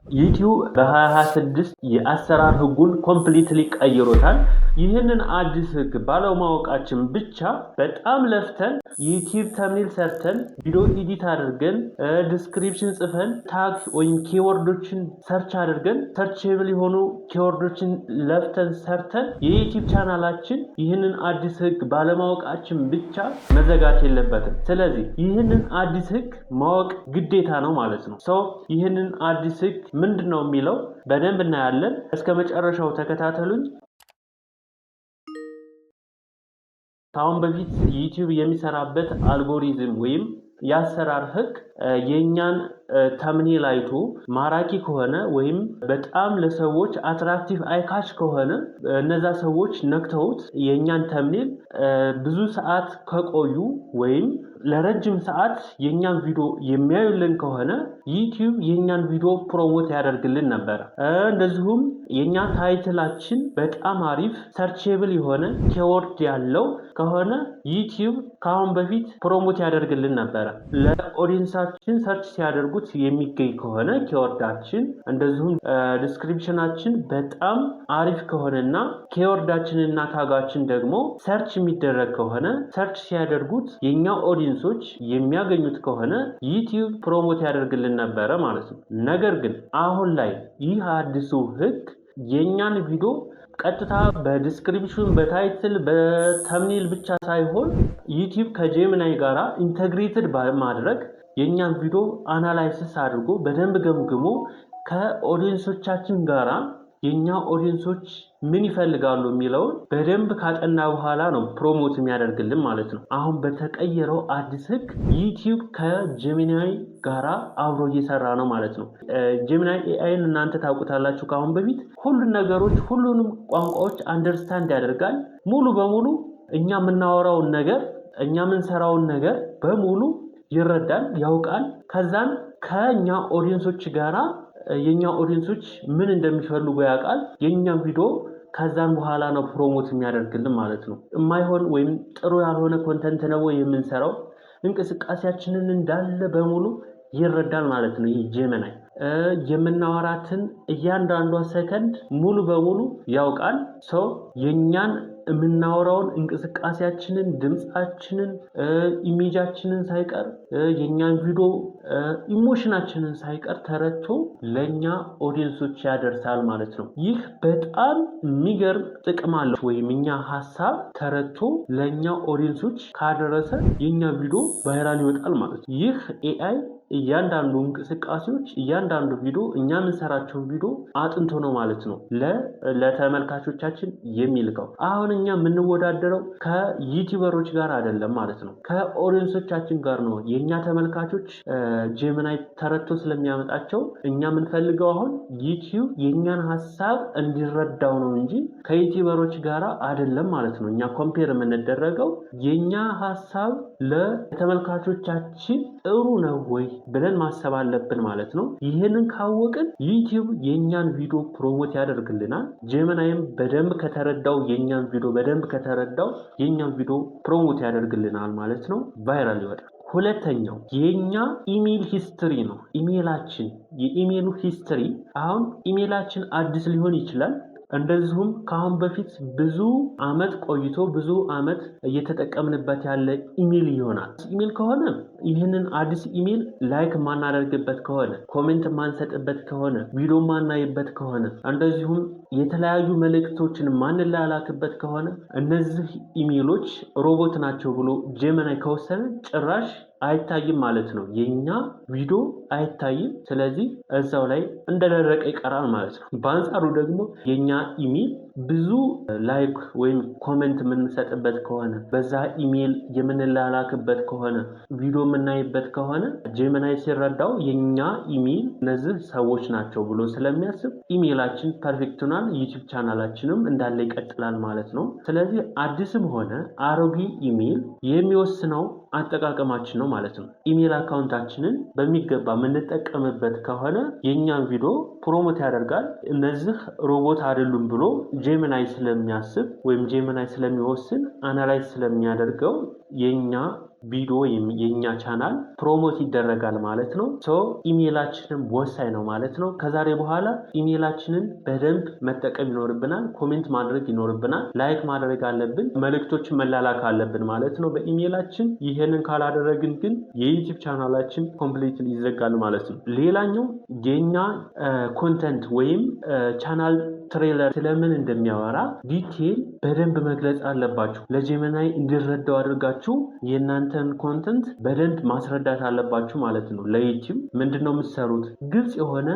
ዩቲዩብ በ2026 የአሰራር ህጉን ኮምፕሊትሊ ቀይሮታል። ይህንን አዲስ ህግ ባለማወቃችን ብቻ በጣም ለፍተን ዩቲዩብ ተምኔል ሰርተን ቪዲዮ ኤዲት አድርገን ዲስክሪፕሽን ጽፈን ታግ ወይም ኪወርዶችን ሰርች አድርገን ሰርቼብል የሆኑ ኪወርዶችን ለፍተን ሰርተን የዩቲዩብ ቻናላችን ይህንን አዲስ ህግ ባለማወቃችን ብቻ መዘጋት የለበትም። ስለዚህ ይህንን አዲስ ህግ ማወቅ ግዴታ ነው ማለት ነው። ይህንን አዲስ ህግ ምንድነው የሚለው በደንብ እናያለን። እስከ መጨረሻው ተከታተሉኝ። ካሁን በፊት ዩቲዩብ የሚሰራበት አልጎሪዝም ወይም የአሰራር ህግ የኛን ተምኔል አይቶ ማራኪ ከሆነ ወይም በጣም ለሰዎች አትራክቲቭ አይካች ከሆነ እነዛ ሰዎች ነክተውት የኛን ተምኔል ብዙ ሰዓት ከቆዩ ወይም ለረጅም ሰዓት የኛን ቪዲዮ የሚያዩልን ከሆነ ዩቲዩብ የኛን ቪዲዮ ፕሮሞት ያደርግልን ነበር። እንደዚሁም የኛ ታይትላችን በጣም አሪፍ ሰርቼብል የሆነ ኪወርድ ያለው ከሆነ ዩቲዩብ ካሁን በፊት ፕሮሞት ያደርግልን ነበር። ለኦዲየንሳችን ሰርች ሲያደርጉት የሚገኝ ከሆነ ኪወርዳችን እንደዚሁም ዲስክሪፕሽናችን በጣም አሪፍ ከሆነና ኪወርዳችንና ታጋችን ደግሞ ሰርች የሚደረግ ከሆነ ሰርች ሲያደርጉት የኛ ኦዲየንሶች የሚያገኙት ከሆነ ዩቲዩብ ፕሮሞት ያደርግልን ነበረ ማለት ነው። ነገር ግን አሁን ላይ ይህ አዲሱ ህግ የኛን ቪዲዮ ቀጥታ በዲስክሪፕሽን በታይትል በተምኔል ብቻ ሳይሆን ዩቲዩብ ከጄሚናይ ጋራ ኢንተግሬትድ በማድረግ የኛን ቪዲዮ አናላይሲስ አድርጎ በደንብ ገምግሞ ከኦዲየንሶቻችን ጋራ የኛ ኦዲየንሶች ምን ይፈልጋሉ የሚለውን በደንብ ካጠና በኋላ ነው ፕሮሞት የሚያደርግልን ማለት ነው። አሁን በተቀየረው አዲስ ህግ ዩቲዩብ ከጄሚናይ ጋራ አብሮ እየሰራ ነው ማለት ነው። ጄሚናይ ኤአይን እናንተ ታውቁታላችሁ። ካሁን በፊት ሁሉንም ቋንቋዎች አንደርስታንድ ያደርጋል። ሙሉ በሙሉ እኛ የምናወራውን ነገር እኛ የምንሰራውን ነገር በሙሉ ይረዳል፣ ያውቃል። ከዛን ከኛ ኦዲየንሶች ጋራ የኛ ኦዲየንሶች ምን እንደሚፈልጉ ያውቃል። የኛ ቪዲዮ ከዛን በኋላ ነው ፕሮሞት የሚያደርግልን ማለት ነው። የማይሆን ወይም ጥሩ ያልሆነ ኮንተንት ነው የምንሰራው እንቅስቃሴያችንን እንዳለ በሙሉ ይረዳል ማለት ነው። ይሄ ጄሚናይ የምናወራትን እያንዳንዷ ሰከንድ ሙሉ በሙሉ ያውቃል። የኛን የምናወራውን እንቅስቃሴያችንን፣ ድምጻችንን፣ ኢሜጃችንን ሳይቀር የኛን ቪዲዮ ኢሞሽናችንን ሳይቀር ተረድቶ ለኛ ኦዲየንሶች ያደርሳል ማለት ነው። ይህ በጣም የሚገርም ጥቅም አለው። ወይም እኛ ሐሳብ ተረድቶ ለኛ ኦዲየንሶች ካደረሰ የኛ ቪዲዮ ቫይራል ይወጣል ማለት ነው። ይህ ኤአይ እያንዳንዱ እንቅስቃሴዎች እያንዳንዱ ቪዲዮ እኛ የምንሰራቸው ቪዲዮ አጥንቶ ነው ማለት ነው ለተመልካቾቻችን የሚልከው። አሁን እኛ የምንወዳደረው ከዩቲዩበሮች ጋር አይደለም ማለት ነው፣ ከኦዲየንሶቻችን ጋር ነው። የኛ ተመልካቾች ጄሚናይ ተረድቶ ስለሚያመጣቸው እኛ የምንፈልገው አሁን ዩቲዩብ የኛን ሐሳብ እንዲረዳው ነው እንጂ ከዩቲዩበሮች ጋር አይደለም ማለት ነው። እኛ ኮምፔር የምንደረገው የኛ ሐሳብ ለተመልካቾቻችን ጥሩ ነው ወይ ብለን ማሰብ አለብን ማለት ነው። ይህንን ካወቅን ዩቲዩብ የኛን ቪዲዮ ፕሮሞት ያደርግልናል። ጄሚናይም በደንብ ከተረዳው የኛን ቪዲዮ ፕሮሞት ያደርግልናል ማለት ነው። ቫይራል ይወጣል። ሁለተኛው የኛ ኢሜል ሂስትሪ ነው። የኢሜሉ ሂስትሪ አሁን ኢሜላችን አዲስ ሊሆን ይችላል። እንደዚሁም ካሁን በፊት ብዙ አመት ቆይቶ ብዙ አመት እየተጠቀምንበት ያለ ኢሜል ይሆናል። ኢሜል ከሆነ ይህንን አዲስ ኢሜል ላይክ ማናደርግበት ከሆነ፣ ኮሜንት ማንሰጥበት ከሆነ፣ ቪዲዮ ማናይበት ከሆነ፣ እንደዚሁም የተለያዩ መልእክቶችን ማንላላክበት ከሆነ እነዚህ ኢሜሎች ሮቦት ናቸው ብሎ ጄሚናይ ከወሰነ ጭራሽ አይታይም ማለት ነው። የኛ ቪዲዮ አይታይም። ስለዚህ እዛው ላይ እንደደረቀ ይቀራል ማለት ነው። በአንጻሩ ደግሞ የኛ ኢሜል ብዙ ላይክ ወይም ኮሜንት የምንሰጥበት ከሆነ፣ በዛ ኢሜል የምንላላክበት ከሆነ፣ ቪዲዮ የምናይበት ከሆነ ጄሚናይ ሲረዳው የኛ ኢሜል እነዚህ ሰዎች ናቸው ብሎ ስለሚያስብ ኢሜላችን ፐርፌክት ሆናል። ዩቲዩብ ቻናላችንም እንዳለ ይቀጥላል ማለት ነው። ስለዚህ አዲስም ሆነ አሮጌ ኢሜል የሚወስነው አጠቃቀማችን ነው ማለት ነው። ኢሜል አካውንታችንን በሚገባ የምንጠቀምበት ከሆነ የኛን ቪዲዮ ፕሮሞት ያደርጋል። እነዚህ ሮቦት አይደሉም ብሎ ጄሚናይ ስለሚያስብ ወይም ጄሚናይ ስለሚወስን አናላይዝ ስለሚያደርገው የኛ ቪዲዮ ወይም የኛ ቻናል ፕሮሞት ይደረጋል ማለት ነው። ኢሜይላችንም ወሳኝ ነው ማለት ነው። ከዛሬ በኋላ ኢሜይላችንን በደንብ መጠቀም ይኖርብናል። ኮሜንት ማድረግ ይኖርብናል። ላይክ ማድረግ አለብን። መልእክቶችን መላላክ አለብን ማለት ነው በኢሜይላችን። ይህንን ካላደረግን ግን የዩቲዩብ ቻናላችን ኮምፕሊትሊ ይዘጋል ማለት ነው። ሌላኛው የኛ ኮንተንት ወይም ቻናል ትሬለር ስለምን እንደሚያወራ ዲቴል በደንብ መግለጽ አለባችሁ። ለጀሚናይ እንዲረዳው አድርጋችሁ የእናንተን ኮንተንት በደንብ ማስረዳት አለባችሁ ማለት ነው። ለዩቲዩብ ምንድነው የምትሰሩት? ግልጽ የሆነ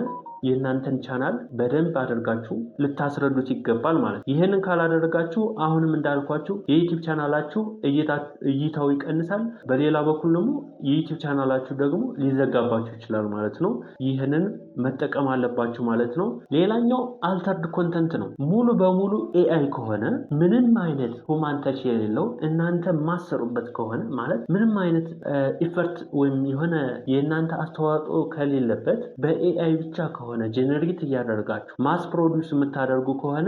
የእናንተን ቻናል በደንብ አድርጋችሁ ልታስረዱት ይገባል ማለት ነው። ይህንን ካላደረጋችሁ አሁንም እንዳልኳችሁ የዩቲዩብ ቻናላችሁ እይታው ይቀንሳል። በሌላ በኩል ደግሞ የዩቲዩብ ቻናላችሁ ደግሞ ሊዘጋባችሁ ይችላል ማለት ነው። ይህንን መጠቀም አለባችሁ ማለት ነው። ሌላኛው አልተርድ ኮንተንት ነው። ሙሉ በሙሉ ኤአይ ከሆነ ምንም አይነት ሁማን ተች የሌለው እናንተ ማሰሩበት ከሆነ ማለት ምንም አይነት ኢፈርት ወይም የሆነ የእናንተ አስተዋጽኦ ከሌለበት በኤአይ ብቻ ከሆነ ጄኔሬት እያደረጋችሁ ማስ ፕሮዲውስ የምታደርጉ ከሆነ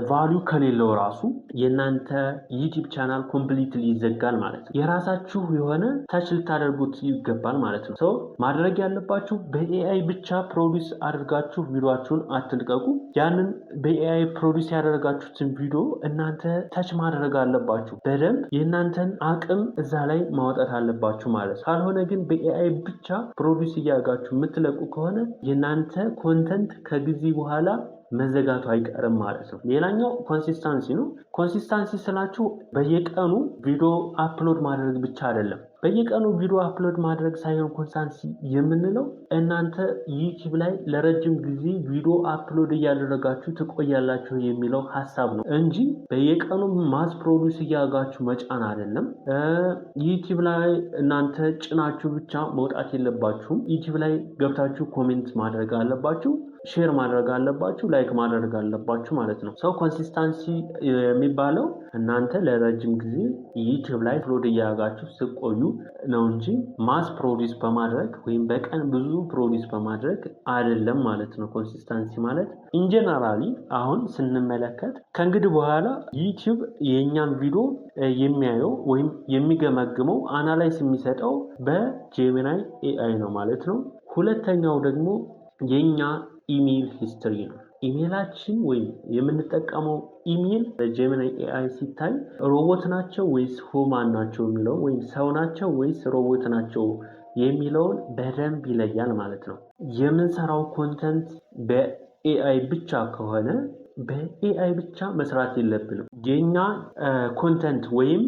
ቫልዩ ከሌለው ራሱ የእናንተ ዩቲዩብ ቻናል ኮምፕሊትሊ ይዘጋል ማለት ነው። የራሳችሁ የሆነ ታች ልታደርጉት ይገባል ማለት ነው። ማድረግ ያለባችሁ በኤአይ ብቻ ፕሮዲውስ አድርጋችሁ ቪዲዮአችሁን አትልቀቁ። ያንን በኤአይ ፕሮዲውስ ያደረጋችሁትን ቪዲዮ እናንተ ታች ማድረግ አለባችሁ። በደንብ የእናንተን አቅም እዛ ላይ ማውጣት አለባችሁ ማለት ነው። ካልሆነ ግን በኤአይ ብቻ ፕሮዲውስ እያደረጋችሁ የምትለቁ ከሆነ የእናንተ ኮንተንት ከጊዜ በኋላ መዘጋቱ አይቀርም ማለት ነው። ሌላኛው ኮንሲስታንሲ ነው። ኮንሲስታንሲ ስላችሁ በየቀኑ ቪዲዮ አፕሎድ ማድረግ ብቻ አይደለም። በየቀኑ ቪዲዮ አፕሎድ ማድረግ ሳይሆን ኮንሲስታንሲ የምንለው እናንተ ዩቲዩብ ላይ ለረጅም ጊዜ ቪዲዮ አፕሎድ እያደረጋችሁ ትቆያላችሁ የሚለው ሀሳብ ነው እንጂ በየቀኑ ማስ ፕሮዲውስ እያደረጋችሁ መጫን አይደለም። ዩቲዩብ ላይ እናንተ ጭናችሁ ብቻ መውጣት የለባችሁም። ዩቲዩብ ላይ ገብታችሁ ኮሜንት ማድረግ አለባችሁ፣ ሼር ማድረግ አለባችሁ፣ ላይክ ማድረግ አለባችሁ ማለት ነው። ኮንሲስታንሲ የሚባለው እናንተ ለረጅም ጊዜ ዩቲዩብ ላይ አፕሎድ እያደረጋችሁ ስትቆዩ ነው እንጂ ማስ ፕሮዲውስ በማድረግ ወይም በቀን ብዙ ፕሮዲውስ በማድረግ አይደለም ማለት ነው። ኮንሲስታንሲ ማለት ኢንጀነራሊ አሁን ስንመለከት ከእንግዲህ በኋላ ዩቲዩብ የእኛን ቪዲዮ የሚያየው ወይም የሚገመግመው አናላይዝ የሚሰጠው በጄሚናይ ኤአይ ነው ማለት ነው። ሁለተኛው ደግሞ የኛ ኢሜል ሂስትሪ ነው። ኢሜላችን ወይም የምንጠቀመው ኢሜል በጄሚናይ ኤአይ ሲታይ ሮቦት ናቸው ወይስ ሁማን ናቸው የሚለው ወይም ሰው ናቸው ወይስ ሮቦት ናቸው የሚለውን በደንብ ይለያል ማለት ነው። የምንሰራው ኮንተንት በኤአይ ብቻ ከሆነ በኤአይ ብቻ መስራት የለብንም። የኛ ኮንተንት ወይም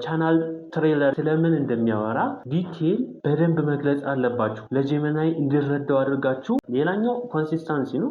ቻናል ትሬለር ስለምን እንደሚያወራ ዲቴል በደንብ መግለጽ አለባችሁ፣ ለጄሚናይ እንዲረዳው አድርጋችሁ። ሌላኛው ኮንሲስታንሲ ነው።